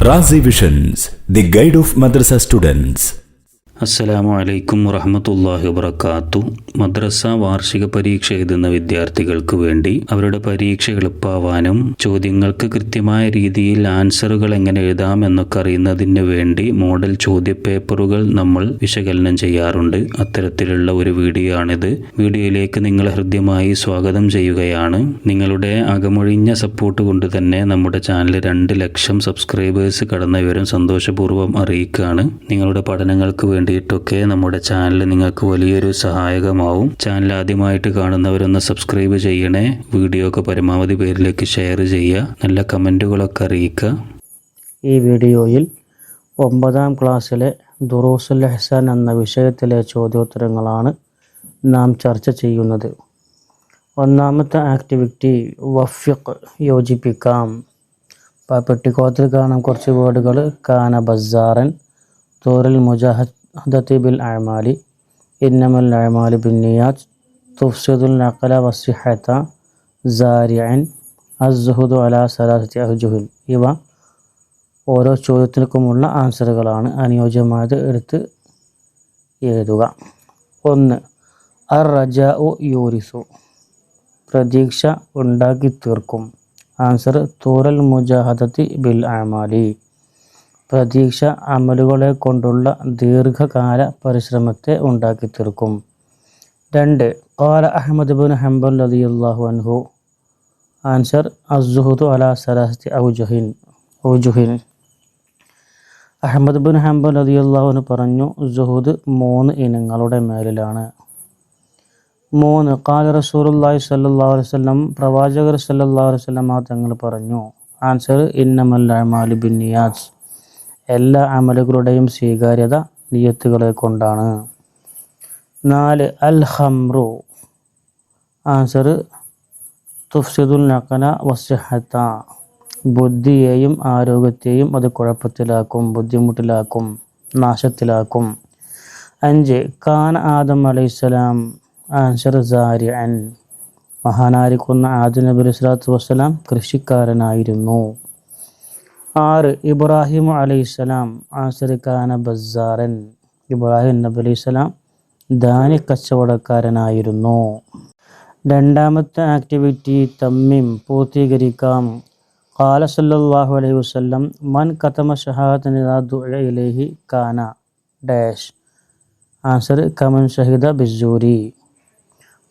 Razi Visions, the guide of madrasa students. അസ്സലാമു അലൈക്കും വറഹ്മത്തുള്ളാഹി വബറകാതുഹു. മദ്രസ വാർഷിക പരീക്ഷ എഴുതുന്ന വിദ്യാർത്ഥികൾക്ക് വേണ്ടി അവരുടെ പരീക്ഷ എളുപ്പമാവാനും ചോദ്യങ്ങൾക്ക് കൃത്യമായ രീതിയിൽ ആൻസറുകൾ എങ്ങനെ എഴുതാം എന്നൊക്കെ അറിയുന്നതിന് വേണ്ടി മോഡൽ ചോദ്യപേപ്പറുകൾ നമ്മൾ വിശകലനം ചെയ്യാറുണ്ട്. അത്തരത്തിലുള്ള ഒരു വീഡിയോ ആണിത്. വീഡിയോയിലേക്ക് നിങ്ങളെ ഹൃദ്യമായി സ്വാഗതം ചെയ്യുകയാണ്. നിങ്ങളുടെ അകമൊഴിഞ്ഞ സപ്പോർട്ട് കൊണ്ട് തന്നെ നമ്മുടെ ചാനൽ 2 ലക്ഷം സബ്സ്ക്രൈബേഴ്സ് കടന്ന വിവരം സന്തോഷപൂർവ്വം അറിയിക്കുകയാണ്. നിങ്ങളുടെ പഠനങ്ങൾക്ക് വേണ്ടിയിട്ടൊക്കെ നമ്മുടെ ചാനൽ നിങ്ങൾക്ക് വലിയൊരു സഹായകമാവും. ചാനൽ ആദ്യമായിട്ട് കാണുന്നവരൊന്ന് സബ്സ്ക്രൈബ് ചെയ്യണേ. വീഡിയോ ഒക്കെ പരമാവധി പേരിലേക്ക് ഷെയർ ചെയ്യുക. നല്ല കമൻറ്റുകളൊക്കെ അറിയിക്കുക. ഈ വീഡിയോയിൽ 9ാം ക്ലാസ്സിലെ ദുറൂസുൽ ഇഹ്സാൻ എന്ന വിഷയത്തിലെ ചോദ്യോത്തരങ്ങളാണ് നാം ചർച്ച ചെയ്യുന്നത്. ഒന്നാമത്തെ ആക്ടിവിറ്റി വഫിഖ്, യോജിപ്പിക്കാം. പെട്ടിക്കോത്തിൽ കാണാം കുറച്ച് വേർഡുകൾ. കാന ബസാറൻ, തൂറിൽ മുജാഹദത്തി ബിൽ അഅമാലി, ഇന്നമൽ അഅമാലു ബിന്നിയാത്ത്, തുഫ്സിദുൽ അഖല വസ്സിഹത, സാരിഅൻ, അസ്സുഹുദു അലാ സലാസത്തി അഹ്ജുഹിൻ. ഇവ ഓരോ ചോദ്യത്തിനുമുള്ള ആൻസറുകളാണ്. അനുയോജ്യമായത് എടുത്ത് എഴുതുക. 1. അർ റജാഉ യൂരിസു, പ്രതീക്ഷ ഉണ്ടാക്കി തീർക്കും. ആൻസർ തൂറൽ മുജാഹദത്തി ബിൽ അഅമാലി, പ്രതീക്ഷ അമലുകളെ കൊണ്ടുള്ള ദീർഘകാല പരിശ്രമത്തെ ഉണ്ടാക്കി തീർക്കും. 2. ഖാല അഹ്മദ് ബിൻ ഹംബൽ റളിയല്ലാഹു അൻഹു, ആൻസർ അസ്സുഹുദു അലാ സലാസത്തി ഔജുഹിൻ. അഹ്മദ് ബിൻ ഹംബൽ റളിയല്ലാഹു അൻഹു പറഞ്ഞു, സുഹുദ് 3 ഇനങ്ങളുടെ മേലിലാണ്. 3. ഖാല റസൂലുള്ളാഹി സ്വല്ലല്ലാഹു അലൈഹി വസല്ലം, പ്രവാചകർ സ്വല്ലല്ലാഹു അലൈഹി വസല്ലം തങ്ങൾ പറഞ്ഞു. ആൻസർ ഇന്നമൽ അഅമാലു ബിന്നിയാത്ത്, എല്ലാ അമലുകളുടെയും സ്വീകാര്യത നിയത്തുകളെ കൊണ്ടാണ്. 4. അൽ ഖംറു, ആൻസർ തുഫ്സിദുൽ അഖല വസ്സിഹത, ബുദ്ധിയെയും ആരോഗ്യത്തെയും അത് കുഴപ്പത്തിലാക്കും, ബുദ്ധിമുട്ടിലാക്കും, നാശത്തിലാക്കും. 5. കാന ആദം അലൈഹിസ്സലാം, ആൻസർ സാരിഅൻ, മഹാനായിരിക്കുന്ന ആദം നബി അലൈഹി സ്വലാത്തു വസ്സലാം കൃഷിക്കാരനായിരുന്നു. 6. ഇബ്രാഹിം അലൈഹിസ്സലാം, ആൻസർ കാന ബസാറൻ, ഇബ്രാഹിം നബി അലൈഹിസ്സലാം ധാന്യ കച്ചവടക്കാരനായിരുന്നു. 2ാമത്തെ ആക്ടിവിറ്റി തമ്മീം, പൂർത്തീകരിക്കാം. ഖാല സല്ലല്ലാഹു അലൈഹി വസല്ലം, മൻ കതമ ഷഹാദതൻ ഇദാ ദുഇ ഇലൈഹി കാന ഡാഷ്. ആൻസർ കമൻ ഷഹിദ ബിസ്സൂരി.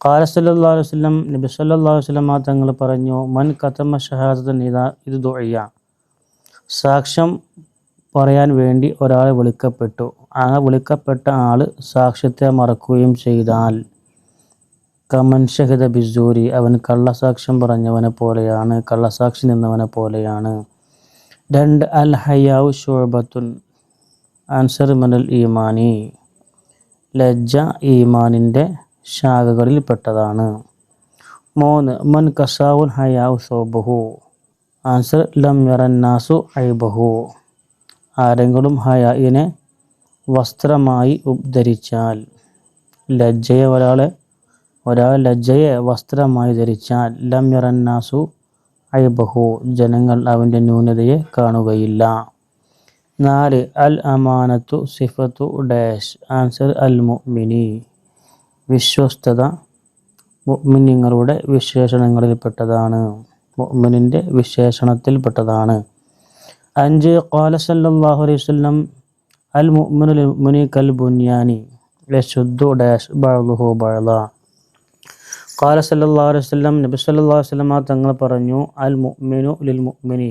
ഖാല സല്ലല്ലാഹു അലൈഹി വസല്ലം, നബി സല്ലല്ലാഹു അലൈഹി വസല്ലം തങ്ങൾ പറഞ്ഞു, മൻ കതമ ഷഹാദതൻ ഇദാ ദുഇയ, സാക്ഷ്യം പറയാൻ വേണ്ടി ഒരാൾ വിളിക്കപ്പെട്ടു. ആ വിളിക്കപ്പെട്ട ആൾ സാക്ഷ്യത്തെ മറക്കുകയും ചെയ്താൽ കമൻ ഷഹിദ ബിസ്സൂരി, അവൻ കള്ളസാക്ഷ്യം പറഞ്ഞവനെ പോലെയാണ്, കള്ളസാക്ഷി നിന്നവനെ പോലെയാണ്. 2. അൽ ഹയാഉ ശുഅബത്തുൻ, ആൻസർ മിനൽ ഈമാനി, ലജ്ജ ഈമാനിൻ്റെ ശാഖകളിൽ പെട്ടതാണ്. 3. മൻ കസാവുൽ ഹയാഉ സൗബഹു, ആൻസർ ലം യറന്നാസു ഐബഹു, ആരെങ്കിലും ഹയാഇനെ വസ്ത്രമായി ധരിച്ചാൽ, ഒരാൾ ലജ്ജയെ വസ്ത്രമായി ധരിച്ചാൽ ലം യറന്നാസു ഐബഹു, ജനങ്ങൾ അവൻ്റെ ന്യൂനതയെ കാണുകയില്ല. 4. അൽ അമാനത്തു സിഫത്തു ഡാഷ്. ആൻസർ അൽ മുഅ്മിനി, വിശ്വസ്തത മുഅ്മിനീങ്ങളുടെ വിശേഷണങ്ങളിൽപ്പെട്ടതാണ്, മുഅ്മിനിൻ്റെ വിശേഷണത്തിൽപ്പെട്ടതാണ്. 5. ഖാല സല്ലല്ലാഹു അലൈഹി വസല്ലം, അൽ മുഅ്മിനു ലിൽ മുഅ്മിനി കൽ ബുനിയാനി യശുദ്ദു ഡാഷ് ബഅ്ദുഹു ബഅ്ദാ. ഖാല സല്ലല്ലാഹു അലൈഹി വസല്ലം, നബി സല്ലല്ലാഹു അലൈഹി വസല്ലം തങ്ങൾ പറഞ്ഞു, അൽ മുഅ്മിനു ലിൽ മുഅ്മിനി,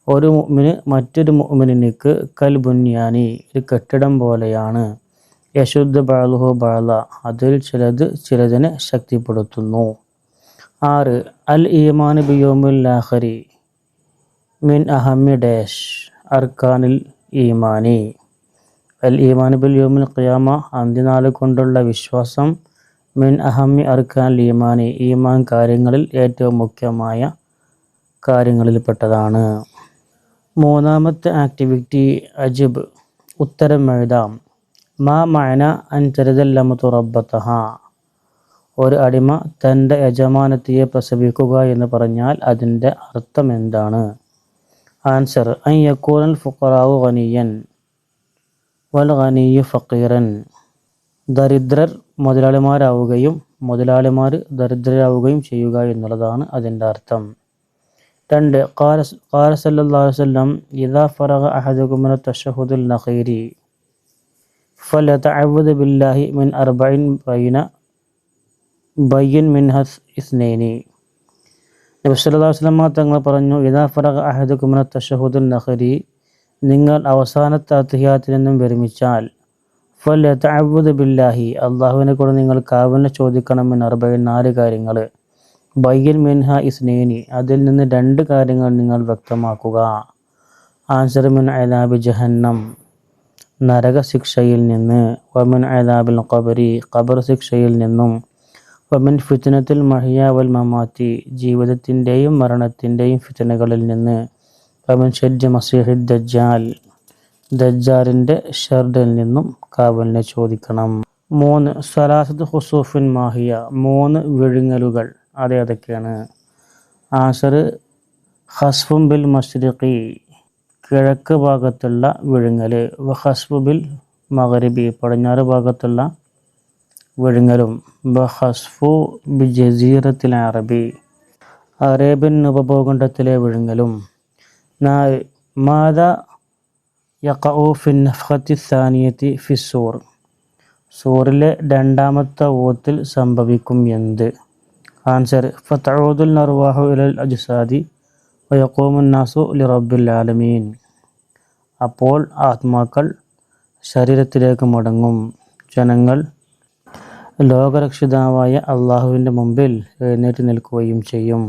ഒരു മുഅ്മിന് മറ്റൊരു മുഅ്മിനിക്ക് കൽ ബുനിയാനി, ഒരു കെട്ടിടം പോലെയാണ്. യശുദ്ദു ബഅ്ദുഹു ബഅ്ദാ, അതിൽ ചിലതിനെ ശക്തിപ്പെടുത്തുന്നു. 6. അൽ ഈമാൻ ബിയൗമിൽ ആഖിരി മിൻ അഹമ്മി ഡാഷ് അർക്കാനിൽ ഈമാനി. അൽ ഈമാൻ ബിൽ യൗമിൽ ഖിയാമ, അന്ത്യനാൾ കൊണ്ടുള്ള വിശ്വാസം, മിൻ അഹമ്മി അർക്കാനിൽ ഈമാനി, ഈമാൻ കാര്യങ്ങളിൽ ഏറ്റവും മുഖ്യമായ കാര്യങ്ങളിൽപ്പെട്ടതാണ്. 3ാമത്തെ ആക്ടിവിറ്റി അജിബ്, ഉത്തരം എഴുതാം. മാ മഅന അൻ തരദൽ അമതു റബ്ബതഹ, ഒരു അടിമ തൻ്റെ യജമാനത്തിയെ പ്രസവിക്കുക എന്ന് പറഞ്ഞാൽ അതിൻ്റെ അർത്ഥം എന്താണ്? ആൻസർ അൻ യകൂനൽ ഫുഖറാഉ ഗനിയൻ വൽ ഗനിയ്യു ഫഖീറൻ. ദരിദ്രർ മുതലാളിമാരാവുകയും മുതലാളിമാർ ദരിദ്രരാവുകയും ചെയ്യുക എന്നുള്ളതാണ് അതിൻ്റെ അർത്ഥം. 2. ഖാല സല്ലല്ലാഹു അലൈഹി വസല്ലം ഇദാ ഫറഗ അഹദുകും മിന തശഹുദിൽ നഖീരി ഫലയതഅവ്വദ് ബില്ലാഹി മിൻ അർബഇൻ ബയ്യിൻ മിൻഹ ഇസ്നൈനി. നബി സല്ലല്ലാഹു അലൈഹി വസല്ലം തങ്ങൾ പറഞ്ഞു, ഇദാ ഫറഗ അഹദുകും മിന തശഹുദിൽ നഖീരി, നിങ്ങൾ അവസാനത്തെ അത്തഹിയ്യാത്തിൽ നിന്നും വിരമിച്ചാൽ ഫലയതഅവ്വദ് ബില്ലാഹി, അള്ളാഹുവിനെ കൊണ്ട് നിങ്ങൾ കാവലിനെ ചോദിക്കണം. മിൻ അർബഇൻ, 4 കാര്യങ്ങൾ. ബയ്യിൻ മിൻഹ ഇസ്നൈനി, അതിൽ നിന്ന് 2 കാര്യങ്ങൾ നിങ്ങൾ വ്യക്തമാക്കുക. ആൻസർ മിൻ അദാബി ജഹന്നം, നരകശിക്ഷയിൽ നിന്ന്. വമിൻ അദാബിൽ ഖബരി, ഖബർ ശിക്ഷയിൽ നിന്നും. വമിൻ ഫിത്നത്തുൽ മഹിയ വൽ മമാത്തി, ജീവിതത്തിൻ്റെയും മരണത്തിൻ്റെയും ഫിത്നകളിൽ നിന്ന്. വമിൻ ശർരി മസീഹിദ് ദജ്ജാൽ, ദജ്ജാലിൻ്റെ ഷർറിൽ നിന്നും കാവലിനെ ചോദിക്കണം. 3. സലാസത്ത് ഖുസൂഫിൻ മാഹിയ, 3 വിഴുങ്ങലുകൾ അതേതൊക്കെയാണ്? ആൻസർ ഖസ്ഫും ബിൽ മശ്രിഖി, കിഴക്ക് ഭാഗത്തുള്ള വിഴുങ്ങൽ. വഖസ്ഫു ബിൽ മഗ്രിബി, പടിഞ്ഞാറ് ഭാഗത്തുള്ള വിഴുങ്ങലും. വഖസ്ഫു ബി ജസീറത്തിൽ അറബി, അറേബ്യൻ ഉപഭൂഖണ്ഡത്തിലെ വിഴുങ്ങലും. 4. മാദാ യഖഉ ഫിൻ നഫ്ഖത്തി സാനിയത്തി ഫിസ്സൂർ, സൂറിലെ 2ാമത്തെ ഊത്തിൽ സംഭവിക്കും എന്ത്? ആൻസർ ഫതഊദുൽ അർവാഹു ഇലൽ അജ്സാദി വയഖൂമുൻ നാസു ലിറബ്ബിൽ ആലമീൻ, അപ്പോൾ ആത്മാക്കൾ ശരീരത്തിലേക്ക് മടങ്ങും, ജനങ്ങൾ ലോകരക്ഷിതാവായ അള്ളാഹുവിൻ്റെ മുമ്പിൽ എഴുന്നേറ്റ് നിൽക്കുകയും ചെയ്യും.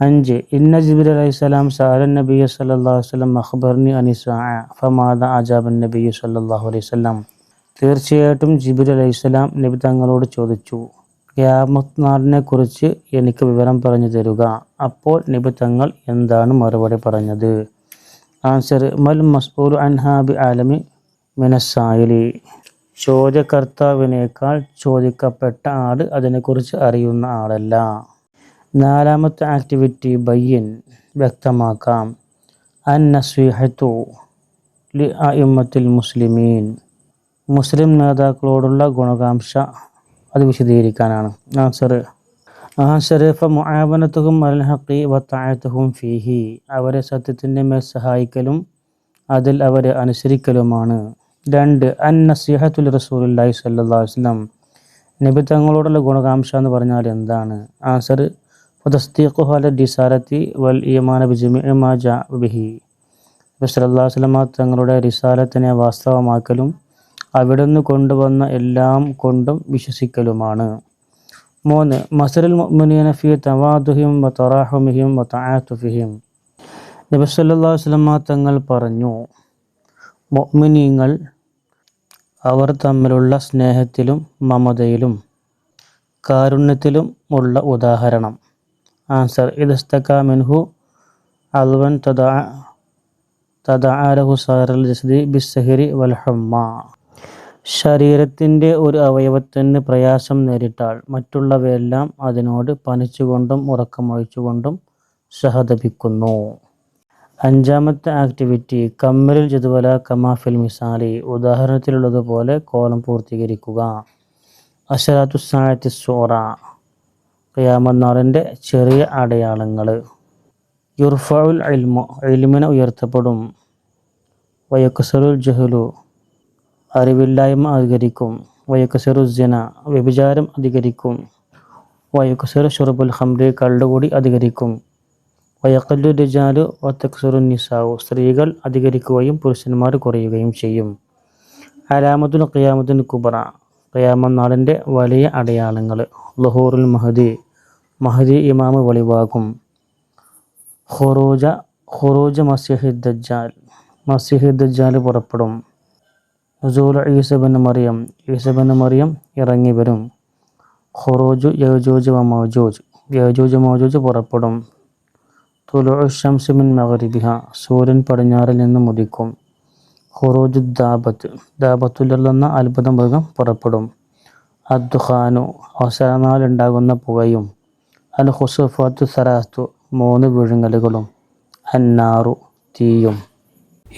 5. ഇന്ന ജിബ്രീൽ അലൈഹിസ്സലാം സഅലൻ നബിയ്യ സല്ലല്ലാഹു അലൈഹി വസല്ലം അഖ്ബർനി അനിസ്സാഅ ഫമാദാ അജാബൻ നബിയ്യ സല്ലല്ലാഹു അലൈഹി വസല്ലം, തീർച്ചയായിട്ടും ജിബ്രീൽ അലൈഹിസ്സലാം നബി തങ്ങളോട് ചോദിച്ചു, ഖിയാമത്ത് നാളിനെ കുറിച്ച് എനിക്ക് വിവരം പറഞ്ഞു തരുക. അപ്പോൾ നബി തങ്ങൾ എന്താണ് മറുപടി പറഞ്ഞത്? ആൻസർ മൽ മസ്ഊലു അൻഹാ ബി ആലമി മിനസ്സായിലി, ചോദ്യകർത്താവിനേക്കാൾ ചോദിക്കപ്പെട്ട ആൾ അതിനെക്കുറിച്ച് അറിയുന്ന ആളല്ല. 4ാമത്തെ ആക്ടിവിറ്റി ബയ്യിൻ, വ്യക്തമാക്കാം. അൻ നസ്വീഹത്തു ലി അഇമ്മത്തിൽ മുസ്ലിമീൻ, മുസ്ലിം നേതാക്കളോടുള്ള ഗുണകാംക്ഷ അത് വിശദീകരിക്കാനാണ്. ആൻസർ ഫമുആവനതുഹും അലൽ ഹഖി വതഅതുഹും ഫീഹി, അവരെ സത്യത്തിൻ്റെ മേൽ സഹായിക്കലും അതിൽ അവരെ അനുസരിക്കലുമാണ്. 2. അൻ നസീഹത്തു ലി റസൂലില്ലാഹി സ്വല്ലല്ലാഹു അലൈഹി വസല്ലം, നബി തങ്ങളോടുള്ള ഗുണകാംക്ഷ എന്ന് പറഞ്ഞാൽ എന്താണ്? ആൻസർ ഫതസ്ദീഖുഹു അല റിസാലത്തി വൽ ഈമാന ബിജമീഇ മാ ജാഅ ബിഹി, നബി സല്ലല്ലാഹു അലൈഹി വസല്ലം തങ്ങളുടെ റിസാലത്തിനെ വാസ്തവമാക്കലും അവിടുന്ന് കൊണ്ടുവന്ന എല്ലാം കൊണ്ടും വിശ്വസിക്കലുമാണ്. 3. മസലുൽ മുഅ്മിനീന ഫീ തവാദുഹിം വതറാഹുമിഹിം വതആതുഫിഹിം, നബി സല്ലല്ലാഹു അലൈഹി വസല്ലം തങ്ങൾ പറഞ്ഞു, മുഅ്മിനീങ്ങൾ അവർ തമ്മിലുള്ള സ്നേഹത്തിലും മമതയിലും കാരുണ്യത്തിലും ഉള്ള ഉദാഹരണം. ആൻസർ ഇദസ്തകാ മിൻഹു അൽവൻ തദഅ ലഹു സാറൽ ജസ്ദി ബിസ്സഹരി വൽ ഹുമ്മ, ശരീരത്തിൻ്റെ ഒരു അവയവത്തിന് പ്രയാസം നേരിട്ടാൽ മറ്റുള്ളവയെല്ലാം അതിനോട് പനിച്ചുകൊണ്ടും ഉറക്കമൊഴിച്ചുകൊണ്ടും സഹതപിക്കുന്നു. 5ാമത്തെ ആക്ടിവിറ്റി കമ്മലിൽ ജദ്വല കമാ ഫിൽ മിസാലി, ഉദാഹരണത്തിലുള്ളതുപോലെ കോലം പൂർത്തീകരിക്കുക. അശറാത്തു സാഅത്തി സൂറ, ഖിയാമത്ത് നാളിൻ്റെ ചെറിയ അടയാളങ്ങൾ. യുർഫഉൽ ഇൽമു, ഇൽമിനെ ഉയർത്തപ്പെടും. വയക്സറുൽ ജഹ്ലു, അറിവില്ലായ്മ അധികരിക്കും. വയക്സറു സിന, വ്യഭിചാരം അധികരിക്കും. വയക്സറു ഷുർബുൽ ഖംറി, കള്ളുകൂടി അധികരിക്കും. വയഖല്ലു റിജാലു വതക്സറു നിസാഉ, സ്ത്രീകൾ അധികരിക്കുകയും പുരുഷന്മാർ കുറയുകയും ചെയ്യും. അലാമത്തുൽ ഖിയാമത്തുൽ കുബ്ര, ഖിയാമത്ത് നാളിൻ്റെ വലിയ അടയാളങ്ങൾ. ളുഹൂറുൽ മഹ്ദി, മഹ്ദി ഇമാമ് വെളിവാകും. ഖുറൂജ മസീഹിദ് ദജ്ജാൽ, മസീഹിദ് ദജ്ജാൽ പുറപ്പെടും. നുസൂലു ഈസ ഇബ്നു മറിയം, ഈസ ഇബ്നു മറിയം ഇറങ്ങി വരും. ഖുറൂജു യഅജൂജ് വമഅജൂജ്, യഅജൂജ് മഅജൂജ് പുറപ്പെടും. തുലൂഉ ശംസി മിൻ മഗ്രിബിഹ, സൂര്യൻ പടിഞ്ഞാറിൽ നിന്ന് ഉദിക്കും. ഖുറൂജു ദാബത്ത്, ദാബത്തുലെന്ന അത്ഭുത മൃഗം പുറപ്പെടും. അദ്ദുഖാനു, അവസാന നാളുണ്ടാകുന്ന പുകയും. അൽ ഖുസൂഫാത്തു സലാത്തു, 3 വിഴുങ്ങലുകളും. അന്നാറു, തീയും.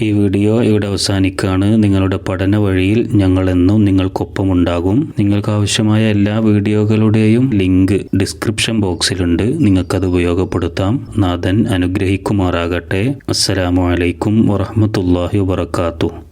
ഈ വീഡിയോ ഇവിടെ അവസാനിക്കുകയാണ്. നിങ്ങളുടെ പഠന വഴിയിൽ ഞങ്ങളെന്നും നിങ്ങൾക്കൊപ്പമുണ്ടാകും. നിങ്ങൾക്ക് ആവശ്യമായ എല്ലാ വീഡിയോകളുടെയും ലിങ്ക് ഡിസ്ക്രിപ്ഷൻ ബോക്സിലുണ്ട്. നിങ്ങൾക്കത് ഉപയോഗപ്പെടുത്താം. നാഥൻ അനുഗ്രഹിക്കുമാറാകട്ടെ. അസ്സലാമു അലൈക്കും വറഹ്മത്തുള്ളാഹി വബറകാതുഹു.